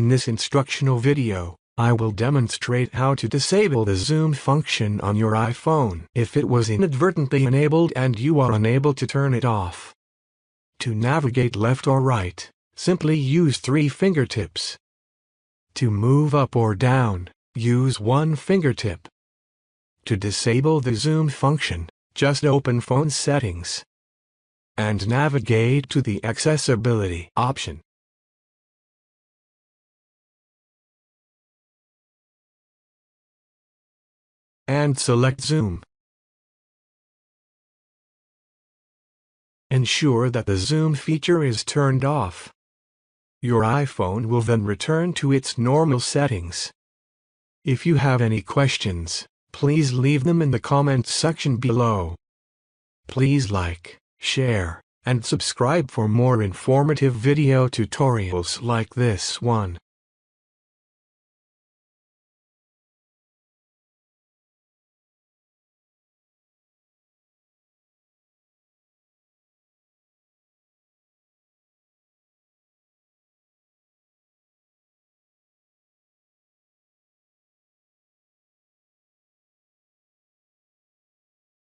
In this instructional video, I will demonstrate how to disable the zoom function on your iPhone if it was inadvertently enabled and you are unable to turn it off. To navigate left or right, simply use 3 fingertips. To move up or down, use 1 fingertip. To disable the zoom function, just open Phone Settings and navigate to the Accessibility option. And select Zoom. Ensure that the zoom feature is turned off. Your iPhone will then return to its normal settings. If you have any questions, please leave them in the comments section below. Please like, share, and subscribe for more informative video tutorials like this one.